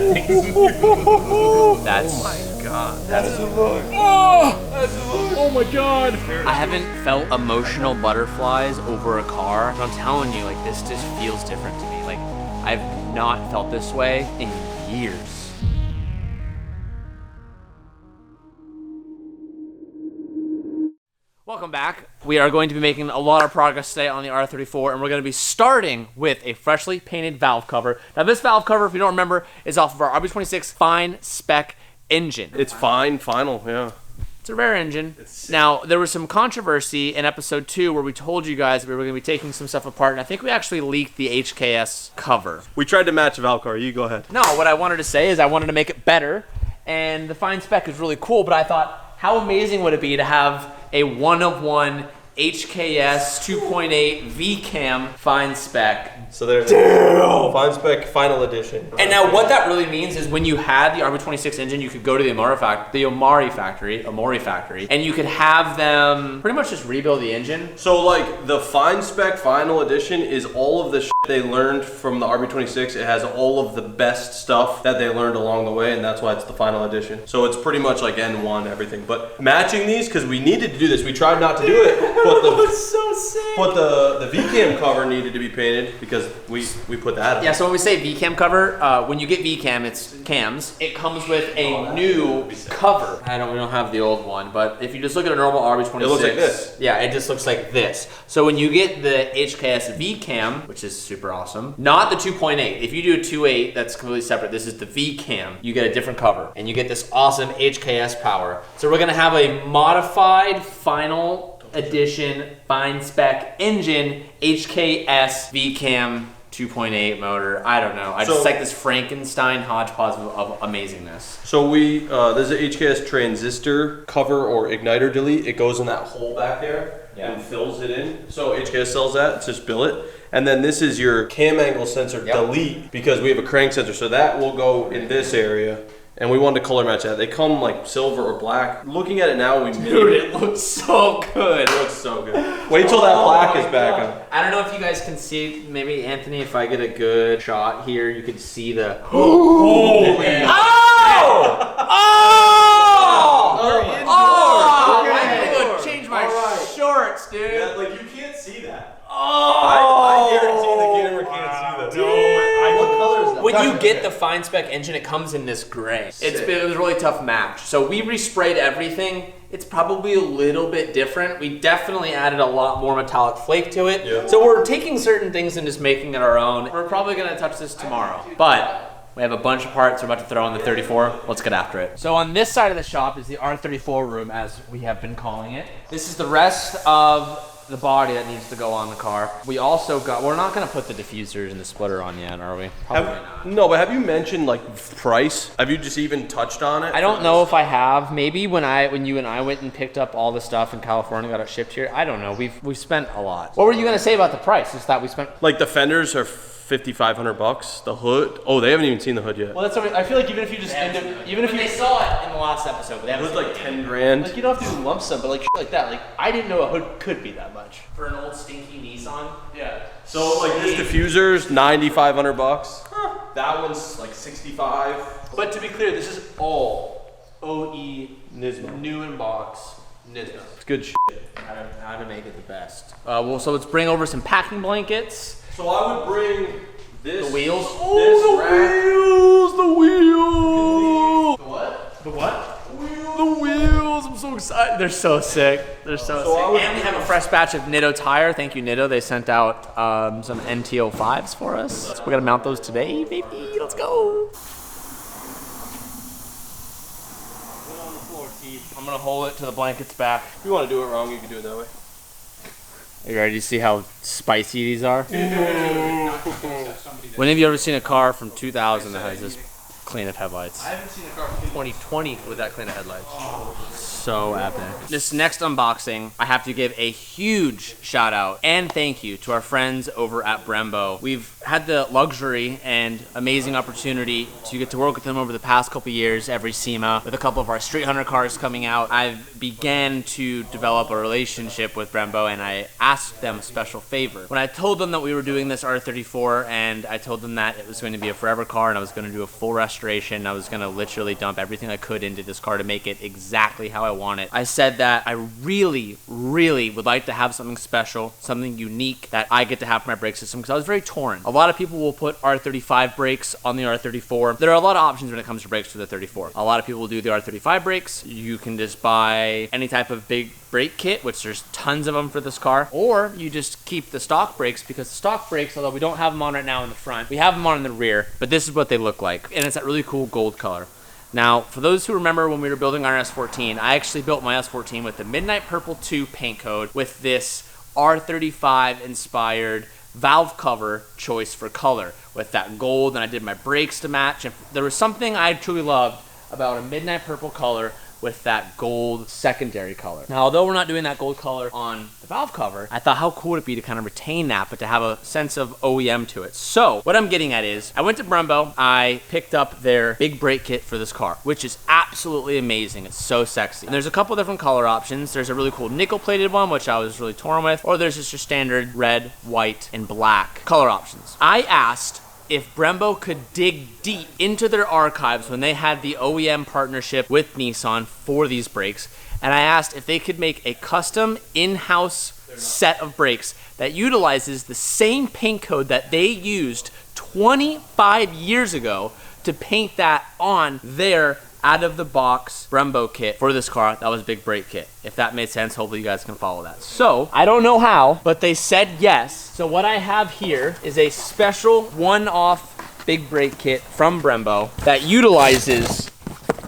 that thing. That's, oh my god. That's oh my god. I haven't felt emotional butterflies over a car. I'm telling you, like, this just feels different to me. Like, I've not felt this way in years. Welcome back. We are going to be making a lot of progress today on the R34, and we're going to be starting with a freshly painted valve cover. Now, this valve cover, if you don't remember, is off of our RB26 fine spec engine. It's fine, final, yeah. It's a rare engine. Now, there was some controversy in episode 2 where we told you guys we were going to be taking some stuff apart, and I think we actually leaked the HKS cover. We tried to match the valve cover. You go ahead. No, what I wanted to say is I wanted to make it better, and the fine spec is really cool, but I thought, how amazing would it be to have a one-of-one HKS 2.8 VCAM fine spec. So there's fine spec final edition. And now what that really means is when you had the RB26 engine, you could go to the Omari factory, and you could have them pretty much just rebuild the engine. So like the fine spec final edition is all of the shit they learned from the RB26. It has all of the best stuff that they learned along the way, and that's why it's the final edition. So it's pretty much like N1 everything. But matching these, because we needed to do this, we tried not to do it, but so sick. But the VCAM cover needed to be painted because we put that on. Yeah, so when we say VCAM cover, when you get VCAM, it's cams. It comes with a new cover. We don't have the old one, but if you just look at a normal RB26, it looks like this. Yeah, it just looks like this. So when you get the HKS VCAM, which is super awesome, not the 2.8. If you do a 2.8, that's completely separate. This is the VCAM. You get a different cover, and you get this awesome HKS power. So we're gonna have a modified final edition fine spec engine HKS VCAM 2.8 motor. I don't know. I just like this Frankenstein hodgepodge of amazingness. So there's an HKS transistor cover or igniter delete. It goes in that hole back there and fills it in. So HKS sells that. It's just billet. And then this is your cam angle sensor delete because we have a crank sensor. So that will go in this area. And we wanted to color match that. They come like silver or black. Looking at it now, it looks so good. It looks so good. Wait till that black is back on. I don't know if you guys can see, maybe Anthony, if I get a good shot here, you can see the... Oh! I need to go change my shorts, dude. Yeah, like you can't see that. I guarantee the camera can't see that. What color is that? When you get the fine spec engine, it comes in this gray. It was a really tough match. So we resprayed everything. It's probably a little bit different. We definitely added a lot more metallic flake to it. Yeah. So we're taking certain things and just making it our own. We're probably gonna touch this tomorrow. But we have a bunch of parts we're about to throw on the 34. Let's get after it. So on this side of the shop is the R34 room, as we have been calling it. This is the rest of the body that needs to go on the car. We also got, we're not gonna put the diffusers and the splitter on yet, are we? Probably not. No, but have you mentioned like price? Have you just even touched on it? I don't know if I have. Maybe when you and I went and picked up all the stuff in California, got it shipped here. I don't know. We've spent a lot. What were you gonna say about the price? Is that we spent like the fenders are $5,500. The hood, they haven't even seen the hood yet. Well, that's what I feel like. Even if you just they saw it in the last episode, but they haven't like 10 grand. Like you don't have to do lump sum, but like shit like that. Like I didn't know a hood could be that much for an old stinky Nissan. Yeah. So like this diffuser's $9,500. That one's like 65. But to be clear, this is all OE Nismo, new in box Nismo. It's good shit. How to make it the best. So let's bring over some packing blankets. So I would bring this. The wheels? The wheels! The what? The what? The wheels! I'm so excited. They're so sick. They're so sick. And we have a fresh batch of Nitto tire. Thank you, Nitto. They sent out some NT05s for us. So we're gonna mount those today, baby. Let's go. Put it on the floor, Keith. I'm gonna hold it to the blanket's back. If you want to do it wrong, you can do it that way. Are you ready to see how spicy these are? When have you ever seen a car from 2000 that has this clean of headlights? I haven't seen a car from 2020 with that clean of headlights. so epic. This next unboxing, I have to give a huge shout out and thank you to our friends over at Brembo. We've had the luxury and amazing opportunity to get to work with them over the past couple years every SEMA with a couple of our Street Hunter cars coming out. I've began to develop a relationship with Brembo, and I asked them a special favor. When I told them that we were doing this R34 and I told them that it was going to be a forever car and I was going to do a full restoration, I was going to literally dump everything I could into this car to make it exactly how I want it. I said that I really would like to have something special, something unique that I get to have for my brake system, because I was very torn. A lot of people will put R35 brakes on the R34. There are a lot of options when it comes to brakes for the 34. A lot of people will do the R35 brakes. You can just buy any type of big brake kit, which there's tons of them for this car, or you just keep the stock brakes, because the stock brakes, although we don't have them on right now in the front, we have them on in the rear, but this is what they look like, and it's that really cool gold color. Now, for those who remember when we were building our S14, I actually built my S14 with the Midnight Purple 2 paint code with this R35 inspired valve cover choice for color with that gold, and I did my brakes to match. And there was something I truly loved about a Midnight Purple color with that gold secondary color. Now, although we're not doing that gold color on the valve cover, I thought how cool would it be to kind of retain that, but to have a sense of OEM to it. So what I'm getting at is, I went to Brembo, I picked up their big brake kit for this car, which is absolutely amazing. It's so sexy. And there's a couple different color options. There's a really cool nickel plated one, which I was really torn with, or there's just your standard red, white, and black color options. I asked if Brembo could dig deep into their archives when they had the OEM partnership with Nissan for these brakes, and I asked if they could make a custom in-house set of brakes that utilizes the same paint code that they used 25 years ago to paint that on their out-of-the-box Brembo kit for this car. That was a big brake kit. If that made sense, hopefully you guys can follow that. So, I don't know how, but they said yes. So what I have here is a special one-off big brake kit from Brembo that utilizes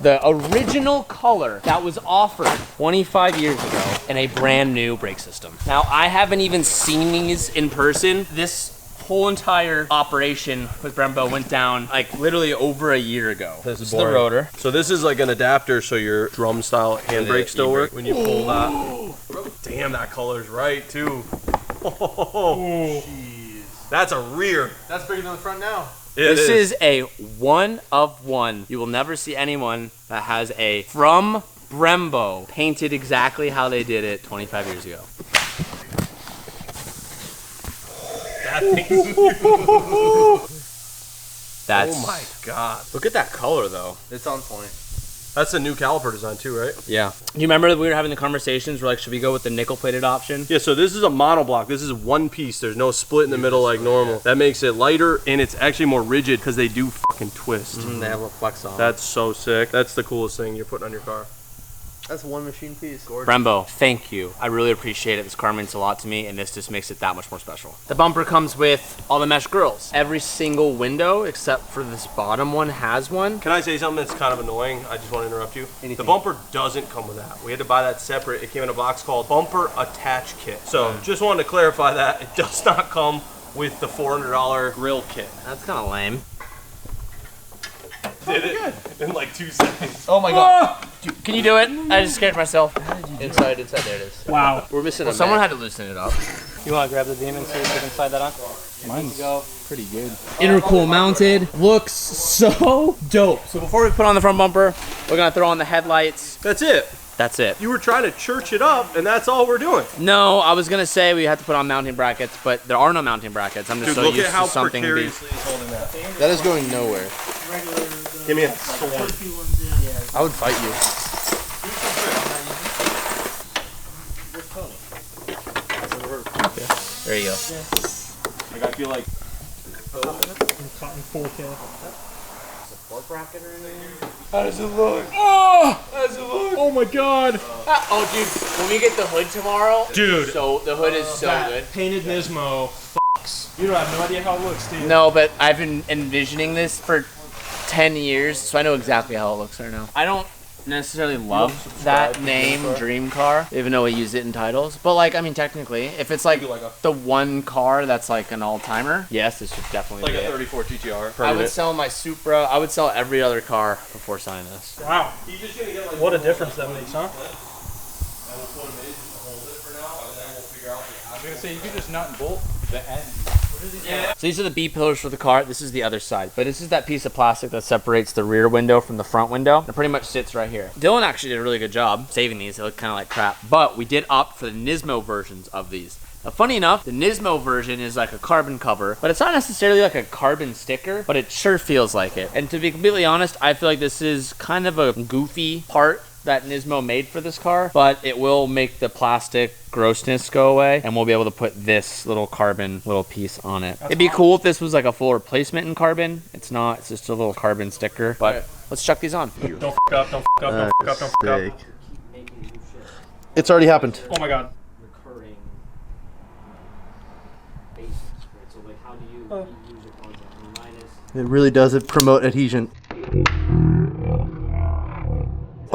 the original color that was offered 25 years ago in a brand new brake system. Now, I haven't even seen these in person. This whole entire operation with Brembo went down like literally over a year ago. This is the boring. rotor. So this is like an adapter so your drum style handbrake still work when you pull that. Damn, that color's right too. Oh, jeez. That's a rear. That's bigger than the front now. This is a one of one. You will never see anyone that has a from Brembo painted exactly how they did it 25 years ago. That's, oh my god. Look at that color though. It's on point. That's a new caliper design too, right? Yeah. Do you remember that we were having the conversations where like, should we go with the nickel plated option? Yeah, so this is a monoblock. This is one piece. There's no split in the middle like normal. That makes it lighter, and it's actually more rigid because they do fucking twist. They have a flex on. That's so sick. That's the coolest thing you're putting on your car. That's one machine piece. Gorgeous. Brembo, thank you. I really appreciate it. This car means a lot to me, and this just makes it that much more special. The bumper comes with all the mesh grills. Every single window, except for this bottom one, has one. Can I say something that's kind of annoying? I just want to interrupt you. Anything. The bumper doesn't come with that. We had to buy that separate. It came in a box called Bumper Attach Kit. So just wanted to clarify that. It does not come with the $400 grill kit. That's kind of lame. Did it in like 2 seconds. Oh my god. Dude, can you do it? I just scared myself. Inside, there it is. Wow. We're missing a Someone mat. had to loosen it up. You want to grab the demon so you can slide that on? Mine's pretty good. Intercool mounted. Looks so dope. So before we put on the front bumper, we're going to throw on the headlights. That's it. That's it. You were trying to church it up, and that's all we're doing. No, I was going to say we had to put on mounting brackets, but there are no mounting brackets. I'm just Dude, so look used at how to something to be. precariously he's holding that. That is going nowhere. Give me a sword. I would fight you. There you go. Like, I feel like Support bracket or anything? how does it look? Oh! How does it look? Oh my god! Oh, dude, when we get the hood tomorrow, Dude. so the hood is so good. Painted Nismo fucks. You don't have no idea how it looks, do you? No, but I've been envisioning this for 10 years, so I know exactly how it looks right now. I don't necessarily love that name, Dream Car, even though we use it in titles. But like, I mean, technically, if it's like the one car that's like an all-timer, yes, this should definitely Like be a it. 34 GTR. I would sell my Supra. I would sell every other car before signing this. Wow. You're just gonna get like What a difference that makes, huh? And we'll put them in just to hold it for now, and then we'll figure out the I was gonna say you could just nut and bolt the end. So these are the B pillars for the car. This is the other side. But this is that piece of plastic that separates the rear window from the front window. It pretty much sits right here. Dylan actually did a really good job saving these. They look kind of like crap. But we did opt for the Nismo versions of these. Now, funny enough, the Nismo version is like a carbon cover, but it's not necessarily like a carbon sticker, but it sure feels like it. And to be completely honest, I feel like this is kind of a goofy part that Nismo made for this car, but it will make the plastic grossness go away, and we'll be able to put this little carbon little piece on it. It'd be cool if this was like a full replacement in carbon. It's not, it's just a little carbon sticker, but let's chuck these on. Don't f up, don't f up, don't f up, don't f up. It's already happened. Oh my god. Recurring basics, right? So like, how do you use your concept? Minus. It really does promote adhesion.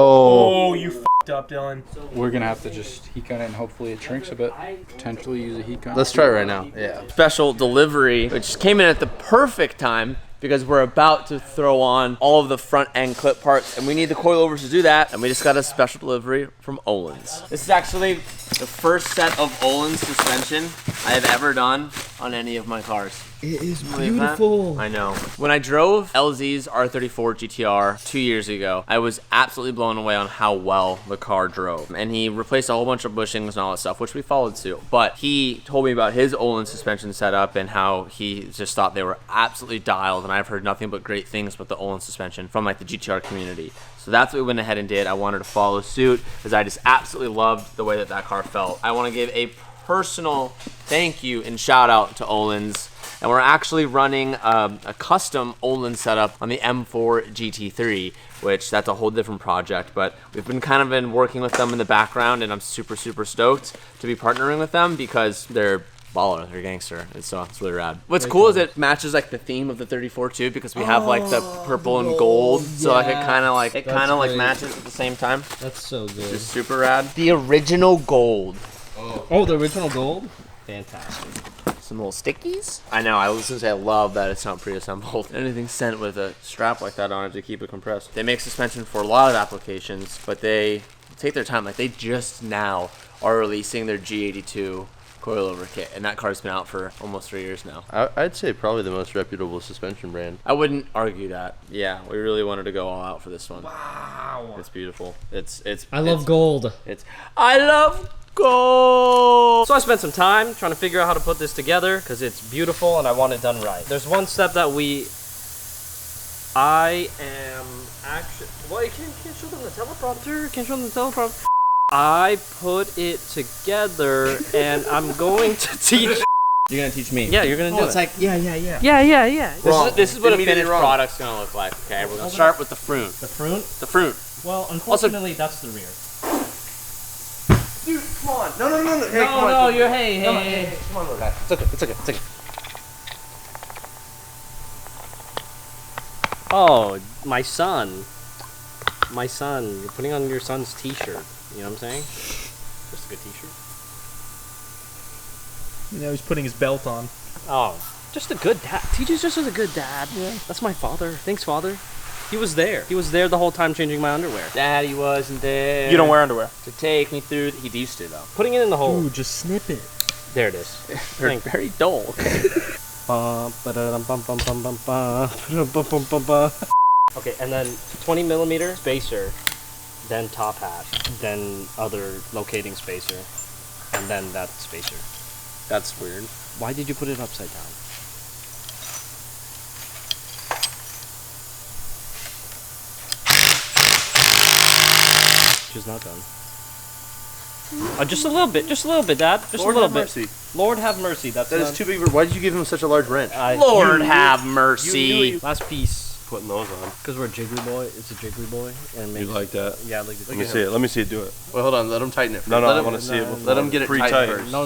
Oh. Oh, you f***ed up, Dylan. We're gonna have to just heat gun it and hopefully it shrinks a bit. Potentially use a heat gun. Let's try it right now. Yeah. Special delivery, which came in at the perfect time because we're about to throw on all of the front end clip parts, and we need the coilovers to do that, and we just got a special delivery from Ohlins. This is actually the first set of Ohlins suspension I have ever done on any of my cars. It is Beautiful. I know. When I drove LZ's R34 Gtr 2 years ago, I was absolutely blown away on how well the car drove. And he replaced a whole bunch of bushings and all that stuff, which we followed suit. But he told me about his Olin suspension setup and how he just thought they were absolutely dialed. And I've heard nothing but great things about the Olin suspension from like the GTR community. So that's what we went ahead and did. I wanted to follow suit because I just absolutely loved the way that that car felt. I want to give a personal thank you and shout out to Ohlins. And we're actually running a custom Ohlins setup on the M4 GT3, which that's a whole different project, but we've been working with them in the background, and I'm super, super stoked to be partnering with them because they're baller, they're gangster, and so it's really rad. What's cool is it matches like the theme of the 34 too, because we have like the purple and gold, so like it kind of like matches at the same time. That's so good. Just super rad. The original gold. Oh, the original gold? Fantastic. Some little stickies. I know, I was gonna say I love that it's not pre-assembled. Anything sent with a strap like that on it to keep it compressed. They make suspension for a lot of applications, but they take their time. Like they just now are releasing their G82 coilover kit, and that car's been out for almost 3 years now. I'd say probably the most reputable suspension brand. I wouldn't argue that. Yeah, we really wanted to go all out for this one. Wow. It's beautiful. I love gold. I love gold. So I spent some time trying to figure out how to put this together because it's beautiful and I want it done right. There's one step that I am actually, well, you can't show them the teleprompter, can't show them the teleprompter. I put it together and I'm going to teach. You're gonna teach me. Yeah, you're gonna do it. It's like, yeah. Yeah. This is what a finished product's gonna look like, okay? We're gonna start with the front. The front? The front. Well, unfortunately, that's the rear. Dude, come on. No. Hey, Hey. Come on, little guy. It's okay. Oh, my son. You're putting on your son's t-shirt. You know what I'm saying? Just a good t-shirt. Now he's putting his belt on. Oh, just a good dad. TJ's just a good dad. Yeah. That's my father. Thanks, Father. He was there. He was there the whole time changing my underwear. Daddy wasn't there. You don't wear underwear. To take me through. He used to, though. Putting it in the hole. Ooh, just snip it. There it is. Very dull. Okay, and then 20 millimeter spacer, then top hat, then other locating spacer, and then that spacer. That's weird. Why did you put it upside down? She's not done. Just a little bit, Dad. Just Lord a little have bit. mercy. Lord have mercy. That That is too big. Why did you give him such a large wrench? Lord have mercy. Last piece. Putting those on. Because we're a jiggly boy. It's a jiggly boy. And You maybe, like that? yeah, I like the Let me see it. Let me see it do it. Wait, hold on. Let him tighten it. No, Let I him- want to see it. Before. Let him get it tight Pre-tight. first. No.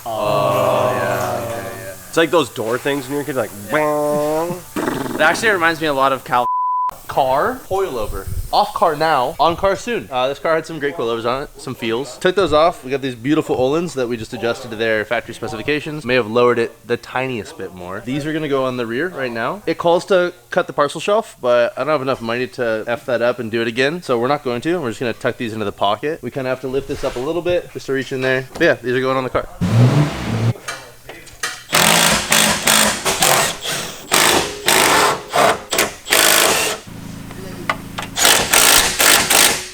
Oh, yeah. It's like those door things in your kid, like. It actually reminds me a lot of Cal car, coilover. Off car now, on car soon. This car had some great coilovers on it, some feels. Took those off. We got these beautiful Ohlins that we just adjusted to their factory specifications. May have lowered it the tiniest bit more. These are gonna go on the rear right now. It calls to cut the parcel shelf, but I don't have enough money to F that up and do it again. So we're not going to. We're just gonna tuck these into the pocket. We kind of have to lift this up a little bit just to reach in there. But yeah, these are going on the car.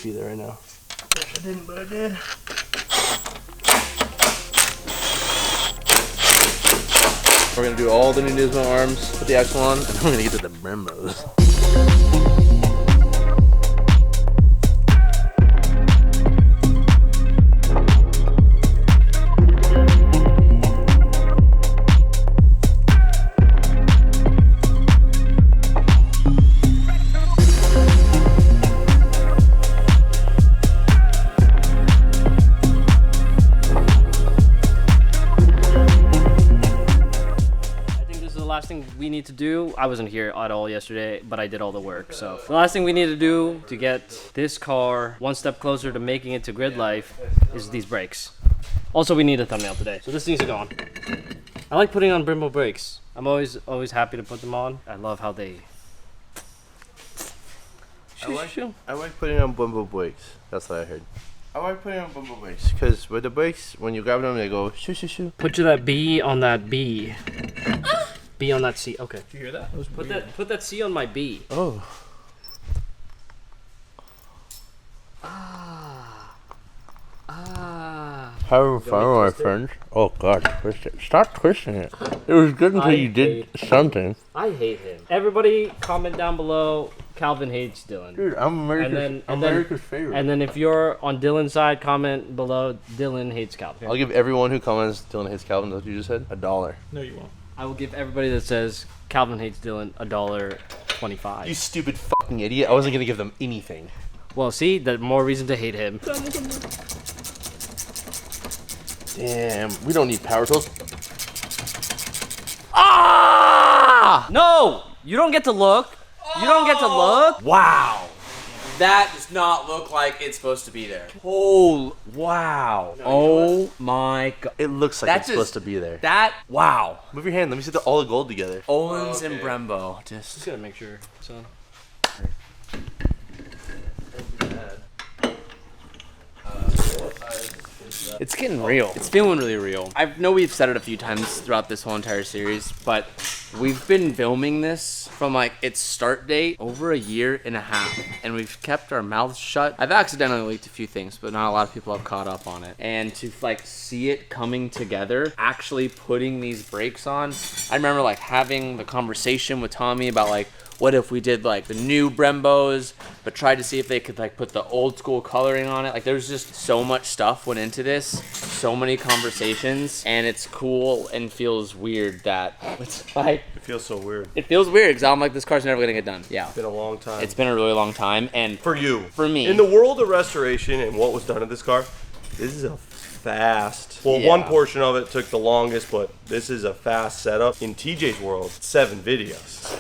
Be there right now. I didn't, but I did. We're gonna do all the new Nismo arms, put the axle on, and then we're gonna get to the Brembos. Last thing we need to do, I wasn't here at all yesterday, but I did all the work. So the last thing we need to do to get this car one step closer to making it to grid life is these brakes. Also, we need a thumbnail today, so this needs to go on. I like putting on Brembo brakes. I'm always happy to put them on. I love how they. I like putting on Brembo brakes. That's what I heard. I like putting on Brembo brakes because with the brakes, when you grab them, they go shoo shoo shoo. Put that B on that B. B on that C. Okay. Did you hear that? That was Put that C on my B. Oh. Having fun, my friends. Oh God, twist it. Stop twisting it. It was good until you did something. I hate him. Everybody comment down below. Calvin hates Dylan. Dude, I'm America's favorite. And then if you're on Dylan's side, comment below. Dylan hates Calvin. I'll give everyone who comments Dylan hates Calvin, what you just said, $1. No, you won't. I will give everybody that says Calvin hates Dylan $1.25. You stupid fucking idiot. I wasn't gonna give them anything. Well, see, the more reason to hate him. Damn, we don't need power tools. Ah! No! You don't get to look. You don't get to look. Wow. That does not look like it's supposed to be there. Oh, wow. Oh my god. It looks like it's supposed to be there. That, wow. Move your hand, let me see all the gold together. Ohlins and Brembo. Just gotta make sure. So. It's getting real. It's feeling really real. I know we've said it a few times throughout this whole entire series, but we've been filming this from like its start date over a year and a half, and we've kept our mouths shut. I've accidentally leaked a few things, but not a lot of people have caught up on it. And to like see it coming together, actually putting these brakes on, I remember like having the conversation with Tommy about like, what if we did like the new Brembos, but tried to see if they could like put the old school coloring on it. Like there's just so much stuff went into this, so many conversations, and it's cool and feels weird that it's like. It feels so weird. It feels weird because I'm like, this car's never gonna get done. Yeah. It's been a long time. It's been a really long time, and for you. For me. In the world of restoration and what was done to this car, this is a fast. Well, Yeah. one portion of it took the longest, but this is a fast setup. In TJ's world, 7 videos.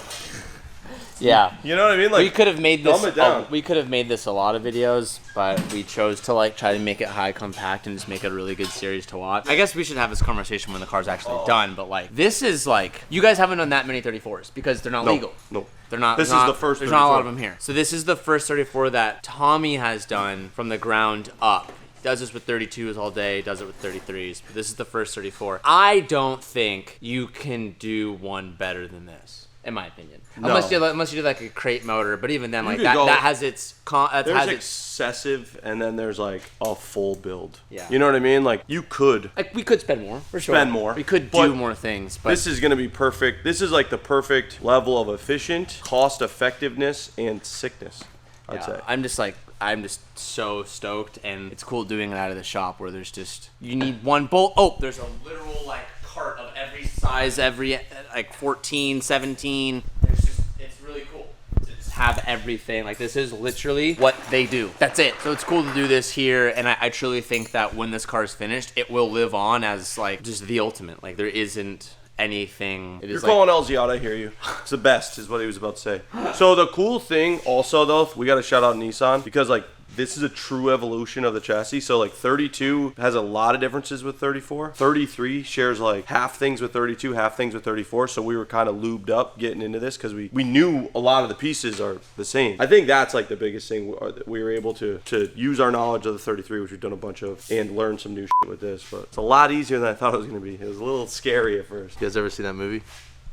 Yeah. You know what I mean? Like, we could have made this. dumb it down. We could have made this a lot of videos, but we chose to like try to make it high compact and just make it a really good series to watch. I guess we should have this conversation when the car's actually done. But like, this is like, you guys haven't done that many 34s because they're not legal. No. They're not. This not, is the first There's not a lot of 34. them here. So this is the first 34 that Tommy has done from the ground up. Does this with 32s all day, does it with 33s. But this is the first 34. I don't think you can do one better than this, in my opinion. No. Unless you do like a crate motor, but even then, like could that, go- that has its There's excessive, and then there's like a full build. Yeah. You know what I mean? Like, you could like we could spend more for sure. spend more. We could but do more things, but this is going to be perfect. This is like the perfect level of efficient, cost effectiveness, and sickness, I'd say. I'm just so stoked, and it's cool doing it out of the shop where there's just, you need one bolt. Oh, there's a literal like cart of every size, every like 14, 17. There's just, it's really cool to just have everything. Like, this is literally what they do. That's it. So it's cool to do this here, and I truly think that when this car is finished, it will live on as like just the ultimate. Like, there isn't anything. It You're is calling LZ out, I hear you. It's the best, is what he was about to say. So the cool thing also, though, we got to shout out Nissan, because, like, this is a true evolution of the chassis. So, like, 32 has a lot of differences with 34. 33 shares, like, half things with 32, half things with 34. So we were kind of lubed up getting into this because we knew a lot of the pieces are the same. I think that's, like, the biggest thing. We were able to use our knowledge of the 33, which we've done a bunch of, and learn some new shit with this. But it's a lot easier than I thought it was going to be. It was a little scary at first. You guys ever see that movie?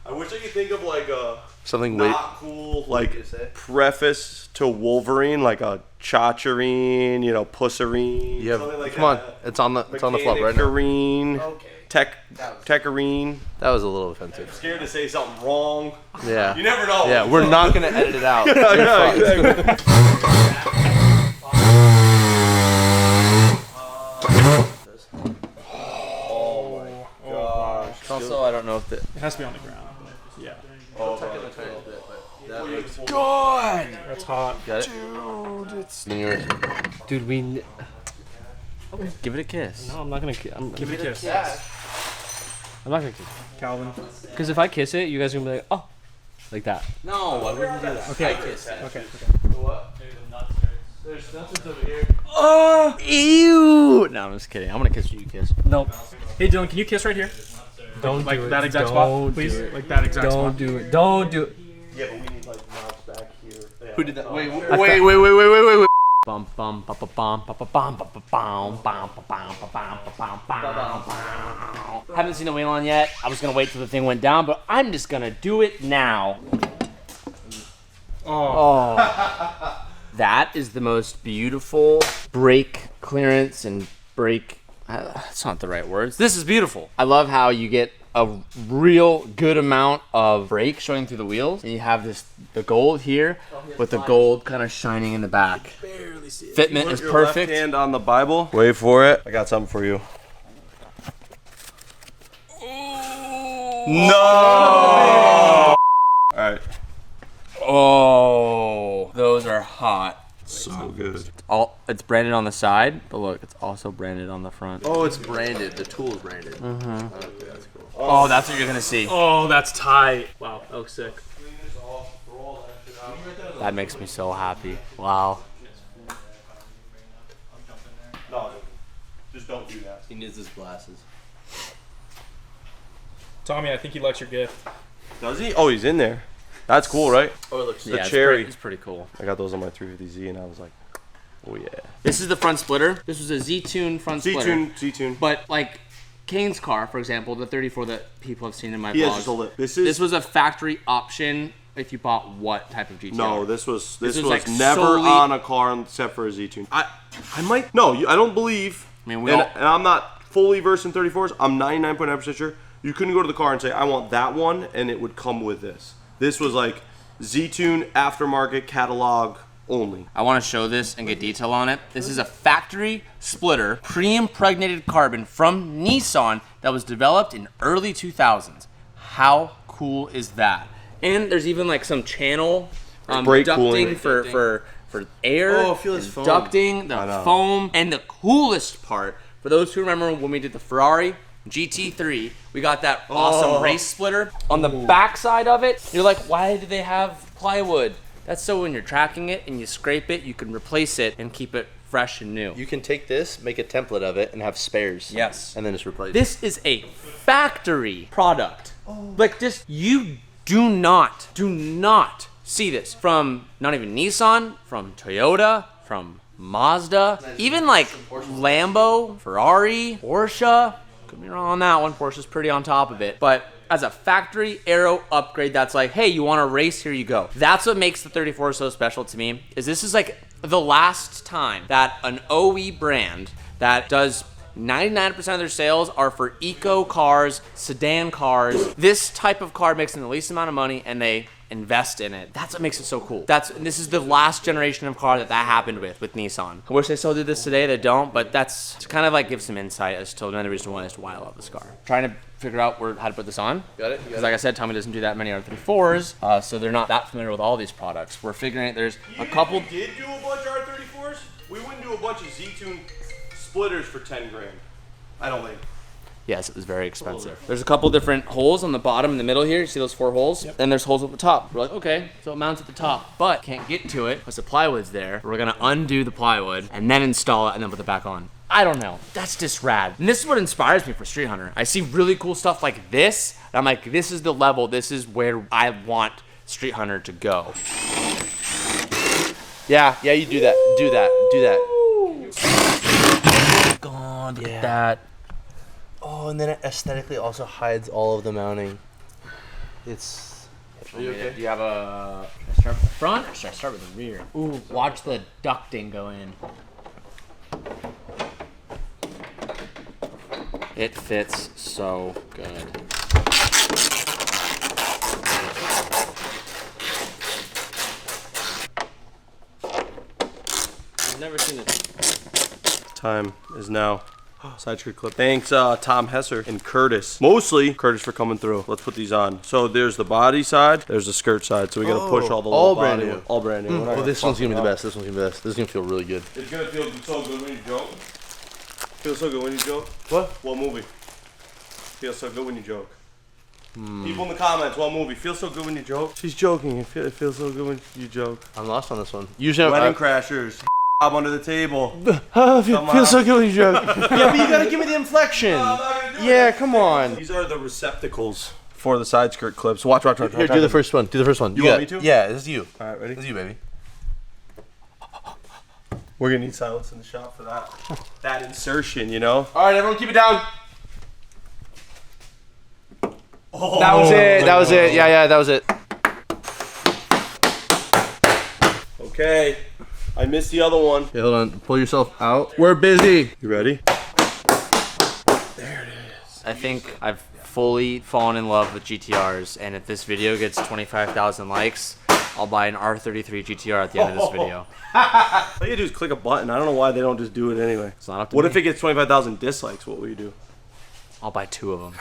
I wish I could think of, like, a Something not cool, like, preface to Wolverine, like a Chacherine, you know, Pusserine. You have, something like come that. on, it's on the flop right now. Mechanicarine, Techarine. That was a little offensive. Scared to say something wrong. Yeah. You never know. Yeah, we're not gonna edit it out. Yeah, exactly. Also, I don't know if It has to be on the ground. Yeah. God. That's hot. Got it? Dude, we. Give it a kiss. No, I'm not gonna. Give it a kiss. I'm not gonna kiss. Calvin. Because if I kiss it, you guys are gonna be like, oh, like that. No, I wouldn't do that. Okay. Okay. What? There's nothing over here. Oh, ew! No, I'm just kidding. I'm gonna kiss you. Kiss. Nope. Hey Dylan, can you kiss right here? Don't like do it. that exact Don't spot, please. do it. Like that exact spot. Don't do it. Don't do it. Yeah, but we need, like, knobs back here. Yeah. Who did that? Wait. Bum bum ba ba bum ba ba bum ba ba bum bum ba bum ba bum ba bum bum. Haven't seen the wheel on yet. I was gonna wait till the thing went down, but I'm just gonna do it now. Oh. That is the most beautiful brake clearance and brake. That's not the right words. This is beautiful. I love how you get a real good amount of brake showing through the wheels, and you have the gold here with the gold kind of shining in the back. Fitment is Your perfect. left hand on the Bible. Wait for it. I got something for you. No! All right. Oh, those are hot. So good. It's branded on the side, but look, it's also branded on the front. Oh, it's branded. The tool is branded. Mm-hmm. Okay, that's cool. Oh, that's what you're gonna see. Oh, that's tight. Wow, that looks sick. That makes me so happy. Wow. No, just don't do that. He needs his glasses. Tommy, I think he likes your gift. Does he? Oh, he's in there. That's cool, right? Oh, it looks The Yeah, cherry. It's pretty cool. I got those on my 350Z, and I was like, oh yeah. This is the front splitter. This was a Z-Tune front splitter. Z-Tune. But like Kane's car, for example, the 34 that people have seen in my He has vlogs. just a lip. This was a factory option if you bought what type of GTR? No, this was like never solely- on a car except for a Z-Tune. I might, no, I don't believe, I mean, we and, all, and I'm not fully versed in 34s, I'm 99.9% sure, you couldn't go to the car and say, I want that one, and it would come with this. This was like Z-Tune aftermarket catalog only. I want to show this and get detail on it. This is a factory splitter, pre-impregnated carbon from Nissan that was developed in early 2000s. How cool is that? And there's even like some channel Brake ducting cooling. for air. Oh, feel his and foam. Ducting, I know. the foam, and the coolest part, for those who remember when we did the Ferrari GT3, we got that awesome race splitter. On the back side of it, you're like, why do they have plywood? That's so when you're tracking it and you scrape it, you can replace it and keep it fresh and new. You can take this, make a template of it, and have spares. Yes. And then just replace it. This is a factory product. Like this, you do not see this from not even Nissan, from Toyota, from Mazda, even like Lambo, Ferrari, Porsche. Could be wrong on that one. Porsche's pretty on top of it. But as a factory aero upgrade, that's like, hey, you want to race? Here you go. That's what makes the 34 so special to me, is this is like the last time that an OE brand that does 99% of their sales are for eco cars, sedan cars. This type of car makes them the least amount of money and they invest in it. That's what makes it so cool. This is the last generation of car that happened with Nissan. I wish they still did this today. They don't, but that's to kind of like give some insight as to another reason why I love this car. Trying to figure out how to put this on. Got it? Because like I said, Tommy doesn't do that many R34s, so they're not that familiar with all these products. We're figuring there's a couple. We did do a bunch of R34s. We wouldn't do a bunch of Z-Tune splitters for 10 grand. I don't think. Yes, it was very expensive. There's a couple different holes on the bottom and the middle here. You see those 4 holes? Yep. Then there's holes at the top. We're like, okay, so it mounts at the top, but can't get to it because the plywood's there. We're gonna undo the plywood and then install it and then put it back on. I don't know. That's just rad. And this is what inspires me for Street Hunter. I see really cool stuff like this, and I'm like, this is the level. This is where I want Street Hunter to go. Yeah, you do that. Do that. God, look at that. Oh, and then it aesthetically also hides all of the mounting. It's... Are you okay? Do you have a... Should I start with the front or should I start with the rear? Ooh, watch the ducting go in. It fits so good. I've never seen it. Time is now. Side skirt clip. Thanks, Tom Hesser and Curtis. Mostly Curtis for coming through. Let's put these on. So there's the body side, there's the skirt side. So we gotta push all the all little brand body. new. All brand new. Oh, this one's gonna be the best. This one's gonna be the best. This is gonna feel really good. It's gonna feel so good when you joke. Feels so good when you joke. What? What movie? Feels so good when you joke. People in the comments, what movie? Feels so good when you joke. She's joking. It feels so good when you joke. I'm lost on this one. Usually Wedding Crashers. Under the table. feels so good when you joke. Yeah, but you gotta give me the inflection. Yeah, come on. These are the receptacles for the side skirt clips. Watch. Here, do the first one. Do the first one. You want me to? Yeah, this is you. All right, ready? This is you, baby. We're gonna need silence in the shop for that. That insertion, you know. All right, everyone, keep it down. Oh, that was it. That was it. Yeah, that was it. Okay. I missed the other one. Okay, hold on. Pull yourself out. We're busy. You ready? I think I've fully fallen in love with GTRs, and if this video gets 25,000 likes, I'll buy an R33 GTR at the end of this video. All you gotta do is click a button. I don't know why they don't just do it anyway. It's not up to What me. if it gets 25,000 dislikes? What will you do? I'll buy 2 of them.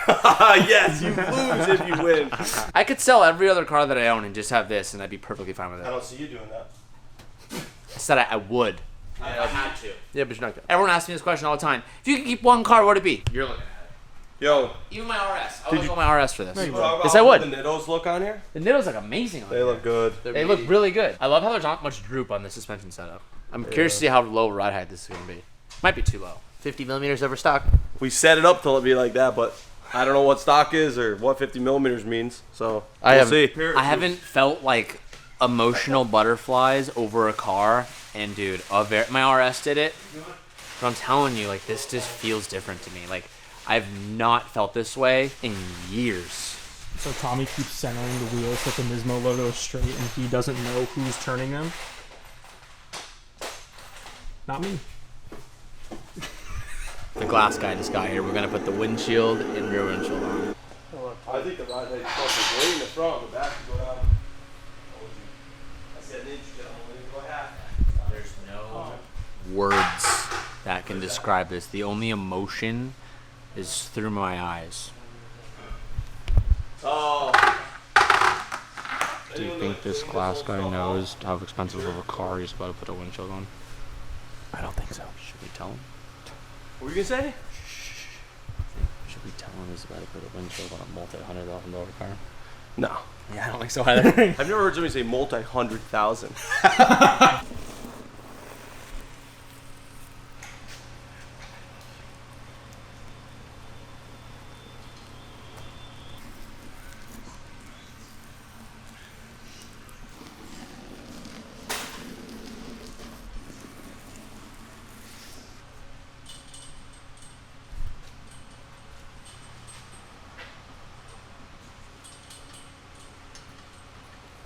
Yes, you lose if you win. I could sell every other car that I own and just have this, and I'd be perfectly fine with I it. don't see you doing that. I said I would. I had to. Yeah, but you're not gonna. Everyone asks me this question all the time. If you could keep one car, what would it be? You're looking at it. Yo. Even my RS. I would go my RS for this. Talk Yes, I about would. The Nittos look on here? The Nittos look amazing on They here. look good. They look really good. I love how there's not much droop on the suspension setup. I'm curious to see how low ride height this is going to be. Might be too low. 50 millimeters over stock. We set it up to be like that, but I don't know what stock is or what 50 millimeters means. So we'll see. I haven't felt like emotional butterflies over a car, and dude, my RS did it. But I'm telling you, like, this just feels different to me. Like, I've not felt this way in years. So Tommy keeps centering the wheels so the Nismo logo is straight, and he doesn't know who's turning them. Not me. The glass guy just got here. We're gonna put the windshield and rear windshield on. I think the ride height is way in the front, the back can go down. I said an inch, go half. There's no words that can describe this. The only emotion is through my eyes. Oh. Do you think this glass guy knows how expensive of a car he's about to put a windshield on? I don't think so. Should we tell him? What were you gonna say? Should we tell him he's about to put a windshield on a multi-$100,000 car? No. Yeah, I don't think so either. I've never heard somebody say multi-100,000.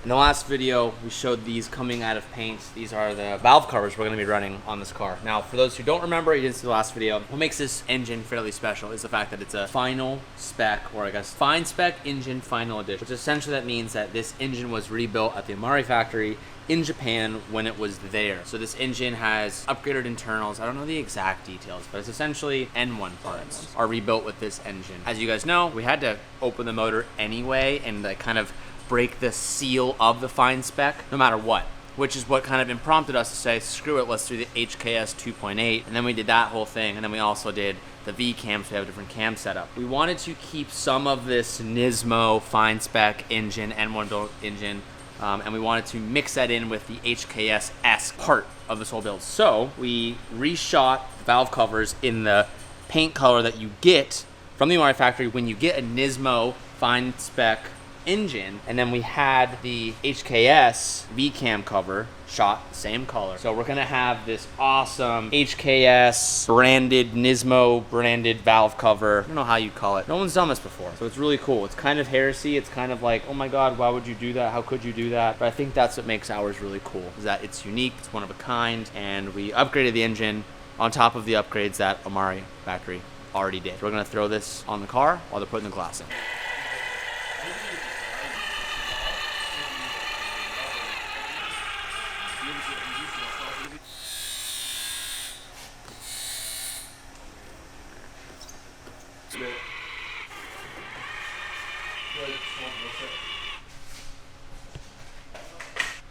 In the last video, we showed these coming out of paint. These are the valve covers we're going to be running on this car. Now, for those who don't remember, you didn't see the last video, what makes this engine fairly special is the fact that it's a final spec, or I guess fine spec engine final edition, which essentially that means that this engine was rebuilt at the Amari factory in Japan when it was there. So this engine has upgraded internals. I don't know the exact details, but it's essentially N1 parts are rebuilt with this engine. As you guys know, we had to open the motor anyway and kind of break the seal of the fine spec no matter what. which is what kind of prompted us to say, screw it, let's do the HKS 2.8. And then we did that whole thing. And then we also did the V cams. We have a different cam setup. We wanted to keep some of this Nismo fine spec engine, N1 built engine, and we wanted to mix that in with the HKS-esque part of this whole build. So we reshot the valve covers in the paint color that you get from the MRI factory when you get a Nismo fine spec engine, and then we had the HKS V-cam cover shot the same color. So we're gonna have this awesome HKS branded, Nismo branded valve cover. I don't know how you call it. No one's done this before. So it's really cool. It's kind of heresy. It's kind of like, oh my God, why would you do that? How could you do that? But I think that's what makes ours really cool, is that it's unique, it's one of a kind, and we upgraded the engine on top of the upgrades that Amari factory already did. So we're gonna throw this on the car while they're putting the glass in.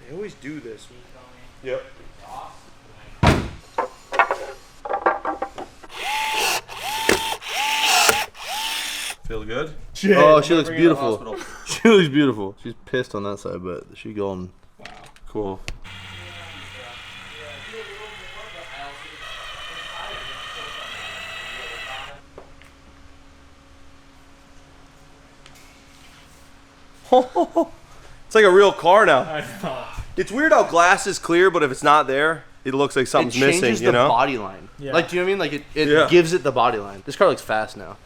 They always do this. Yep. Feel good? Oh, she looks beautiful. She looks beautiful. She's pissed on that side, but she going. Wow. Cool. It's like a real car now. I know. It's weird how glass is clear, but if it's not there, it looks like something's It changes missing, you know? the body line. Yeah. Like, do you know what I mean? Like, it Yeah. gives it the body line. This car looks fast now.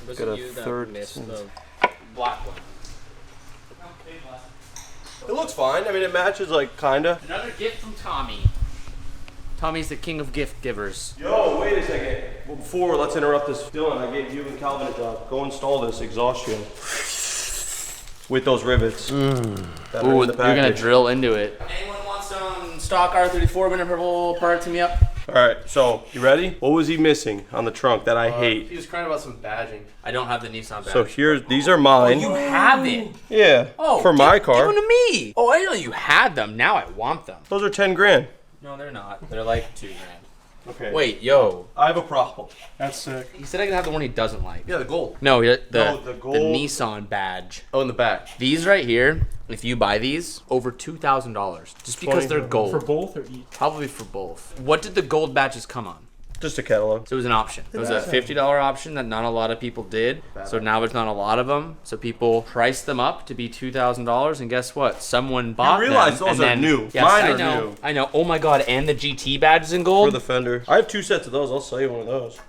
Those Got of a you that third missed sense. the black one. It looks fine. I mean, it matches, like, kinda. Another gift from Tommy. Tommy's the king of gift givers. Yo, wait a second. Well, before, let's interrupt this. Dylan, I gave you and Calvin a job. Go install this exhaust shield. With those rivets. That are Ooh, in the you're gonna package. drill into it. Anyone want some stock R34 winter purple parts? Hit me up. Alright, so, you ready? What was he missing on the trunk that I hate? He was crying about some badging. I don't have the Nissan badge. So here's, these are mine. You have it. Yeah, for my car. Give them to me. Oh, I didn't know you had them. Now I want them. Those are 10 grand. No, they're not. They're like 2 grand. Okay. Wait, yo. I have a problem. That's sick. He said I could have the one he doesn't like. Yeah, the gold. No, the gold. Nissan badge. Oh, in the back. These right here, if you buy these, over $2,000. Just because they're gold. For both or each? Probably for both. What did the gold badges come on? Just a catalog. So it was an option. It was a $50 option that not a lot of people did. So now there's not a lot of them. So people priced them up to be $2,000, and guess what? Someone bought them. realize those and are then, new. Yes, Mine I are know. new. I know. Oh my god! And the GT badges in gold. For the fender. I have 2 sets of those. I'll sell you one of those.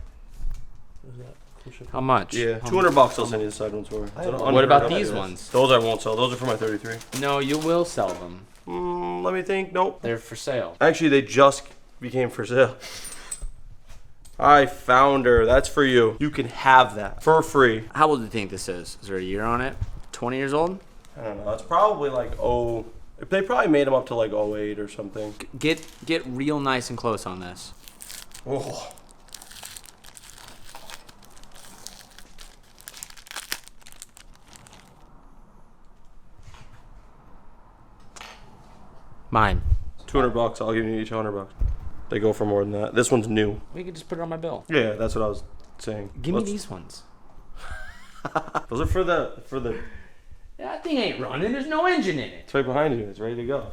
How much? Yeah, How 200 bucks I'll send you the side ones for. What about these ones? Those I won't sell. Those are for my 33. No, you will sell them. Let me think. Nope. They're for sale. Actually, they just became for sale. I found her. That's for you. You can have that for free. How old do you think this is? Is there a year on it? 20 years old? I don't know. It's probably like, oh, they probably made them up to like 08 or something. Get real nice and close on this. Oh. Mine. 200 bucks. I'll give you each 100 bucks. They go for more than that. This one's new. We could just put it on my bill. Yeah, that's what I was saying. Give me these ones. Those are for the. That thing ain't running. There's no engine in it. It's right behind you. It's ready to go.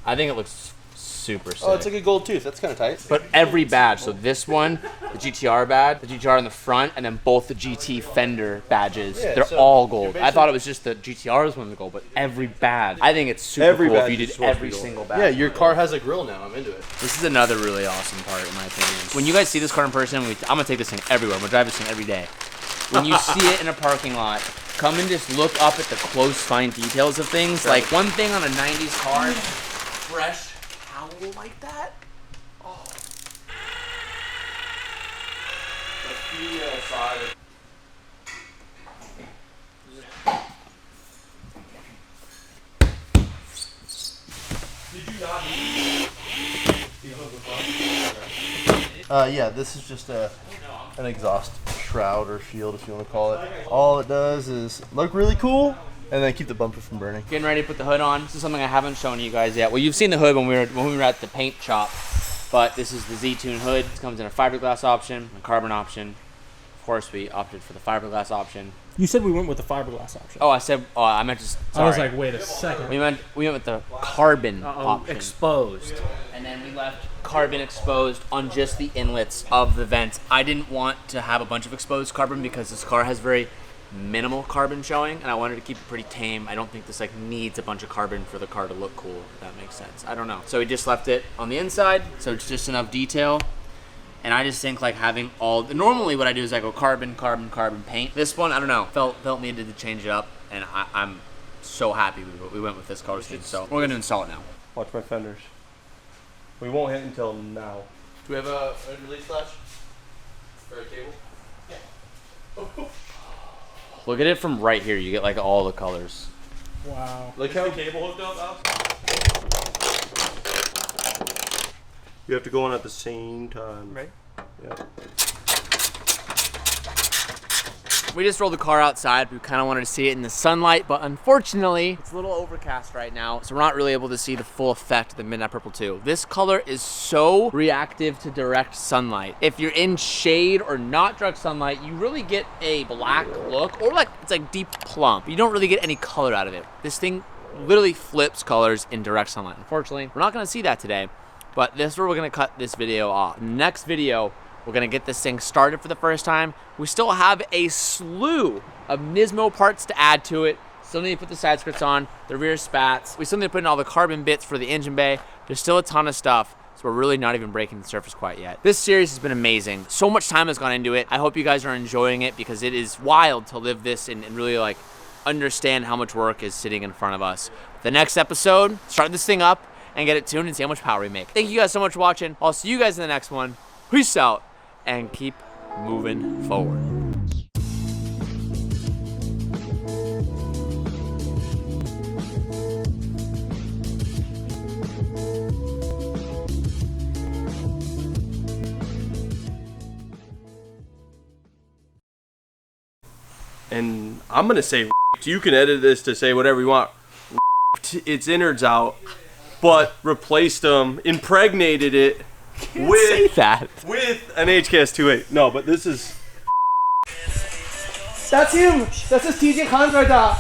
I think it looks super sick. Oh, it's like a gold tooth. That's kind of tight. But every badge, so this one, the GTR badge, the GTR in the front, and then both the GT fender badges, Yeah, they're so all you're gold. I basically- thought it was just the GTRs one the gold, but every badge. I think it's super Every cool if badge you is did supposed to be every gold. single badge. Yeah, your car has a grill now. I'm into it. This is another really awesome part, in my opinion. When you guys see this car in person, I'm gonna take this thing everywhere. I'm gonna drive this thing every day. When you see it in a parking lot, come and just look up at the close, fine details of things. Like one thing on a '90s car, fresh cowl like that. Oh. The female side. Did you not need Yeah, this is just an exhaust shroud or shield, if you want to call it. All it does is look really cool, And then keep the bumper from burning. Getting ready to put the hood on. This is something I haven't shown you guys yet. Well, you've seen the hood when we were at the paint shop, but this is the Z-Tune hood. It comes in a fiberglass option, a carbon option. Of course, we opted for the fiberglass option. You said we went with the fiberglass option. Oh, I meant just. Sorry. I was like, wait a second. We went with the carbon option. Exposed. And then we left carbon exposed on just the inlets of the vents. I didn't want to have a bunch of exposed carbon because this car has very minimal carbon showing, and I wanted to keep it pretty tame. I don't think this like needs a bunch of carbon for the car to look cool, if that makes sense. I don't know. So we just left it on the inside, so it's just enough detail. And I just think like having normally what I do is I go carbon, carbon, carbon paint. This one, I don't know, felt needed to change it up, and I'm so happy we went with this color scheme. So we're gonna install it now. Watch my fenders. We won't hit until now. Do we have a release latch? For a cable? Yeah. Look at it from right here. You get like all the colors. Wow. Look how the cable hooked up, Alex? You have to go on at the same time. Right. Yeah. We just rolled the car outside. We kind of wanted to see it in the sunlight, but unfortunately, it's a little overcast right now, so we're not really able to see the full effect of the Midnight Purple 2. This color is so reactive to direct sunlight. If you're in shade or not direct sunlight, you really get a black look, or like it's like deep plum. You don't really get any color out of it. This thing literally flips colors in direct sunlight. Unfortunately, we're not gonna see that today, but this is where we're gonna cut this video off. Next video, we're gonna get this thing started for the first time. We still have a slew of Nismo parts to add to it. Still need to put the side skirts on, the rear spats. We still need to put in all the carbon bits for the engine bay. There's still a ton of stuff, so we're really not even breaking the surface quite yet. This series has been amazing. So much time has gone into it. I hope you guys are enjoying it because it is wild to live this and really like understand how much work is sitting in front of us. The next episode, start this thing up and get it tuned and see how much power we make. Thank you guys so much for watching. I'll see you guys in the next one. Peace out. And keep moving forward. And I'm gonna say you can edit this to say whatever you want. Its innards out, but replaced them, impregnated it with an HKS 2.8. No, but this is. That's him! That's his TJ Hans right there!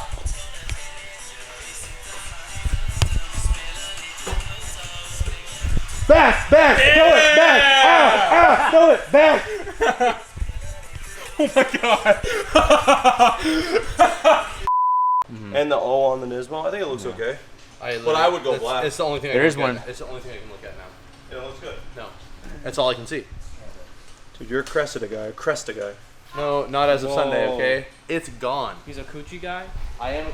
Back! Back! Yeah! Throw it! Back! Throw it! Back! And the O on the Nismo. I think it looks okay. But I would go black. It's the only thing There is one. It's the only thing I can look at now. It looks good. No. That's all I can see. Dude, you're a Cressida guy. No, not as of Sunday, Whoa. okay? It's gone. He's a coochie guy. I am a